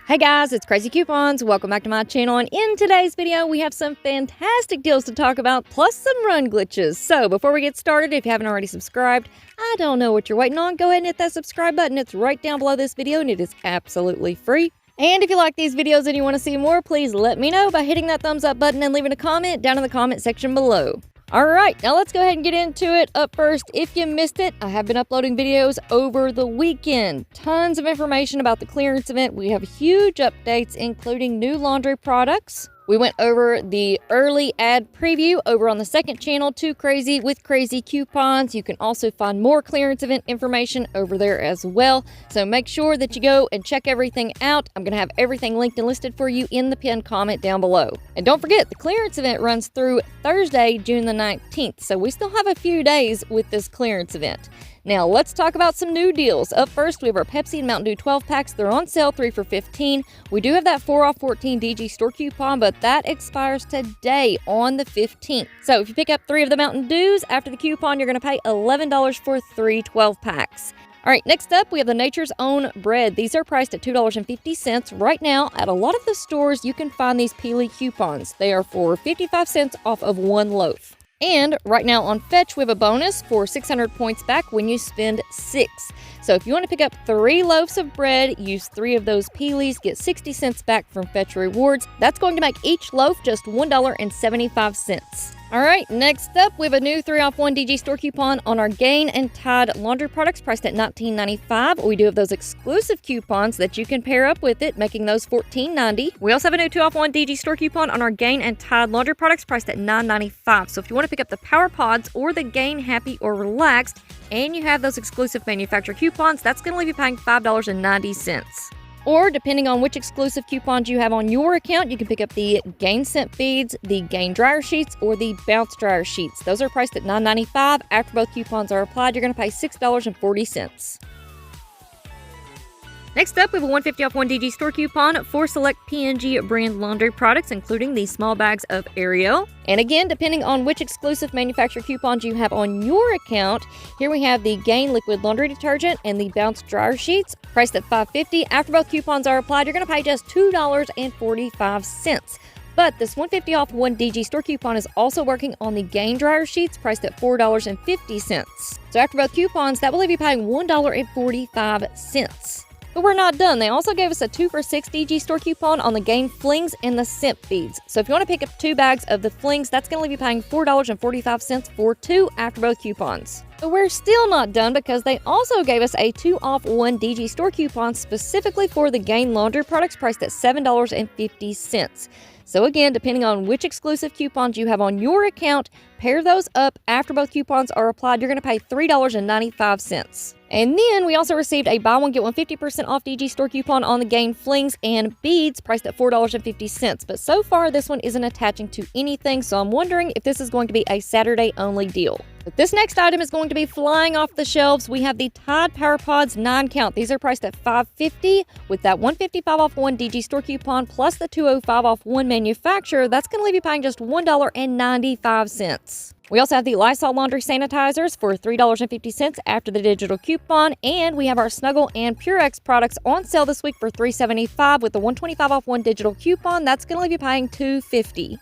Hey guys, it's Crazy Coupons. Welcome back to my channel, and in today's video we have some fantastic deals to talk about, plus some run glitches. So before we get started, if you haven't already subscribed, I don't know what you're waiting on. Go ahead and hit that subscribe button. It's right down below this video and it is absolutely free. And if you like these videos and you want to see more, please let me know by hitting that thumbs up button and leaving a comment down in the comment section below. Alright, now let's go ahead and get into it. Up first, if you missed it, I have been uploading videos over the weekend. Tons of information about the clearance event. We have huge updates, including new laundry products. We went over the early ad preview over on the second channel, Too Crazy with Crazy Coupons. You can also find more clearance event information over there as well. So make sure that you go and check everything out. I'm going to have everything linked and listed for you in the pinned comment down below. And don't forget, the clearance event runs through Thursday, June the 19th. So we still have a few days with this clearance event. Now, let's talk about some new deals. Up first, we have our Pepsi and Mountain Dew 12 packs. They're on sale, 3 for $15. We do have that 4 off 14 DG store coupon, but that expires today on the 15th. So if you pick up 3 of the Mountain Dews after the coupon, you're going to pay $11 for 3 12 packs. All right, next up, we have the Nature's Own bread. These are priced at $2.50. Right now, at a lot of the stores, you can find these Peely coupons. They are for 55 cents off of 1 loaf. And right now on Fetch, we have a bonus for 600 points back when you spend 6. So if you want to pick up 3 loaves of bread, use 3 of those Peelies, get 60 cents back from Fetch Rewards. That's going to make each loaf just $1.75. All right, next up, we have a new 3 off 1 DG store coupon on our Gain and Tide laundry products priced at $19.95. We do have those exclusive coupons that you can pair up with it, making those $14.90. We also have a new 2 off 1 DG store coupon on our Gain and Tide laundry products priced at $9.95. So if you want to pick up the Power Pods or the Gain Happy or Relaxed, and you have those exclusive manufacturer coupons, that's going to leave you paying $5.90. Or, depending on which exclusive coupons you have on your account, you can pick up the Gain Scent Beads, the Gain Dryer Sheets, or the Bounce Dryer Sheets. Those are priced at $9.95. After both coupons are applied, you're going to pay $6.40. Next up, we have a 150 off 1 DG store coupon for select P&G brand laundry products, including the small bags of Ariel. And again, depending on which exclusive manufacturer coupons you have on your account, here we have the Gain Liquid Laundry Detergent and the Bounce Dryer Sheets, priced at $5.50. After both coupons are applied, you're going to pay just $2.45. But this 150 off 1 DG store coupon is also working on the Gain Dryer Sheets, priced at $4.50. So after both coupons, that will leave you paying $1.45. But we're not done. They also gave us a 2 for $6 DG store coupon on the Gain Flings and the Scent Beads. So if you want to pick up 2 bags of the Flings, that's going to leave you paying $4.45 for 2 after both coupons. But we're still not done, because they also gave us a 2 off 1 DG store coupon specifically for the Gain laundry products priced at $7.50. So again, depending on which exclusive coupons you have on your account, pair those up. After both coupons are applied, you're going to pay $3.95. And then we also received a buy one get one 50% off DG store coupon on the Gain Flings and Beads priced at $4.50. But so far, this one isn't attaching to anything, so I'm wondering if this is going to be a Saturday only deal. But this next item is going to be flying off the shelves. We have the Tide Power Pods 9 count. These are priced at $5.50 with that 155 off 1 DG store coupon plus the 205 off 1 manufacturer. That's going to leave you paying just $1.95. We also have the Lysol laundry sanitizers for $3.50 after the digital coupon, and we have our Snuggle and Purex products on sale this week for $3.75 with the 125 off 1 digital coupon. That's going to leave you paying $2.50.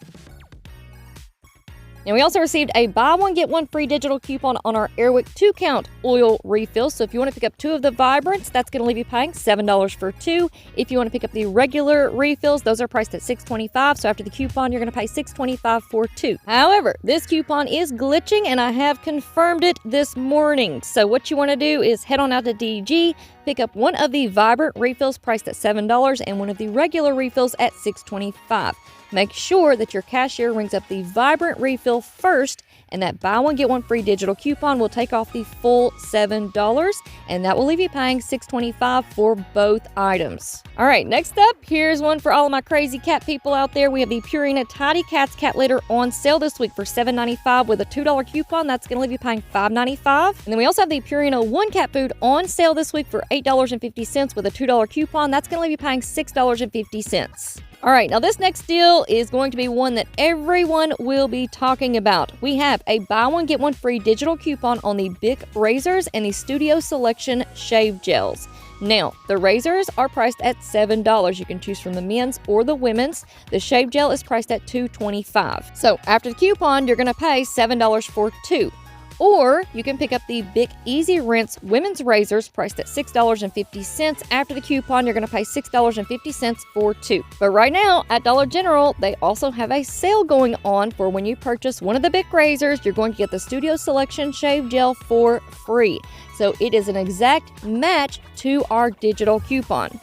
Now, we also received a buy one get one free digital coupon on our Airwick 2 count oil refills. So if you want to pick up 2 of the Vibrants, that's going to leave you paying $7 for 2. If you want to pick up the regular refills, those are priced at $6.25. So after the coupon, you're going to pay $6.25 for 2. However, this coupon is glitching, and I have confirmed it this morning. So what you want to do is head on out to DG, pick up 1 of the Vibrant refills priced at $7 and 1 of the regular refills at $6.25. Make sure that your cashier rings up the Vibrant refill first, and that buy one get one free digital coupon will take off the full $7, and that will leave you paying $6.25 for both items. All right, next up, here's one for all of my crazy cat people out there. We have the Purina Tidy Cats cat litter on sale this week for $7.95 with a $2 coupon. That's going to leave you paying $5.95. And then we also have the Purina One Cat Food on sale this week for $8.50 with a $2 coupon. That's going to leave you paying $6.50. All right, now this next deal is going to be one that everyone will be talking about. We have a buy one, get one free digital coupon on the Bic razors and the Studio Selection shave gels. Now, the razors are priced at $7. You can choose from the men's or the women's. The shave gel is priced at $2.25. So after the coupon, you're going to pay $7 for 2. Or you can pick up the Bic Easy Rinse women's razors priced at $6.50. After the coupon, you're going to pay $6.50 for 2. But right now at Dollar General, they also have a sale going on for when you purchase one of the Bic razors, you're going to get the Studio Selection Shave Gel for free. So it is an exact match to our digital coupon.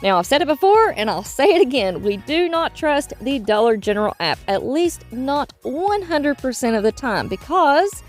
Now, I've said it before, and I'll say it again. We do not trust the Dollar General app, at least not 100% of the time, because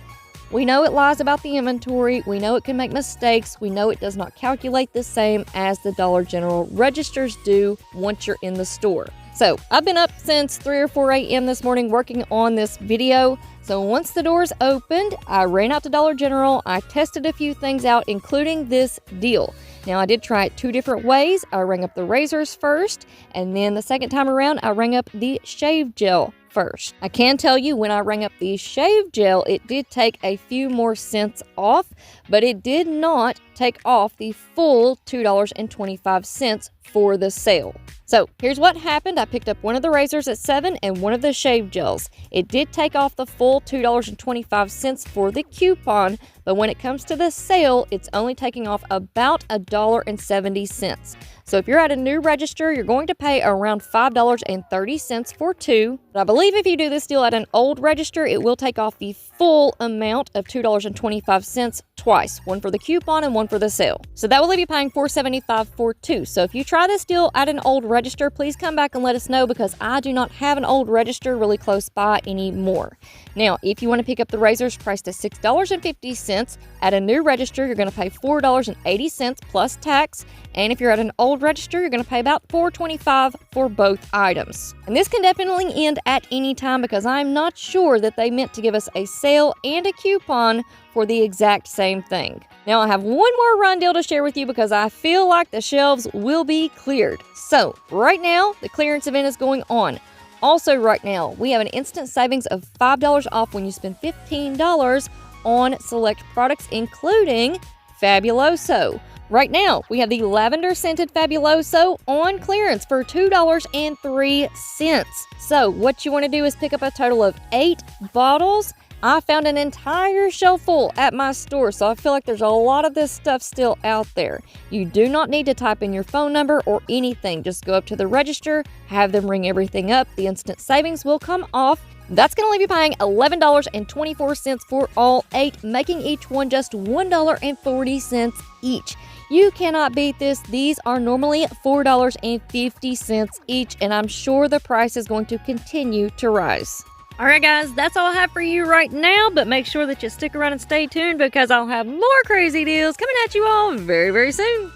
we know it lies about the inventory, we know it can make mistakes, we know it does not calculate the same as the Dollar General registers do once you're in the store. So, I've been up since 3 or 4 a.m. this morning working on this video. So once the doors opened, I ran out to Dollar General, I tested a few things out, including this deal. Now, I did try it 2 different ways. I rang up the razors first, and then the second time around, I rang up the shave gel first. I can tell you when I rang up the shave gel, it did take a few more cents off, but it did not take off the full $2.25 for the sale. So here's what happened. I picked up one of the razors at $7 and one of the shave gels. It did take off the full $2.25 for the coupon, but when it comes to the sale, it's only taking off about $1.70. So if you're at a new register, you're going to pay around $5.30 for 2. But I believe if you do this deal at an old register, it will take off the full amount of $2.25 twice, one for the coupon and one for the sale. So that will leave you paying $4.75 for 2. So if you try this deal at an old register, please come back and let us know, because I do not have an old register really close by anymore. Now, if you want to pick up the razors priced at $6.50 at a new register, you're going to pay $4.80 plus tax. And if you're at an old register, you're going to pay about $4.25 for both items. And this can definitely end at any time, because I'm not sure that they meant to give us a sale and a coupon for the exact same thing. Now, I have one more run deal to share with you, because I feel like the shelves will be cleared. So right now, the clearance event is going on. Also right now, we have an instant savings of $5 off when you spend $15 on select products, including Fabuloso. Right now, we have the lavender scented Fabuloso on clearance for $2.03. So what you want to do is pick up a total of 8 bottles. I found an entire shelf full at my store, so I feel like there's a lot of this stuff still out there. You do not need to type in your phone number or anything. Just go up to the register, have them ring everything up. The instant savings will come off. That's going to leave you paying $11.24 for all 8, making each one just $1.40 each. You cannot beat this. These are normally $4.50 each, and I'm sure the price is going to continue to rise. All right, guys, that's all I have for you right now, but make sure that you stick around and stay tuned, because I'll have more crazy deals coming at you all very, very soon.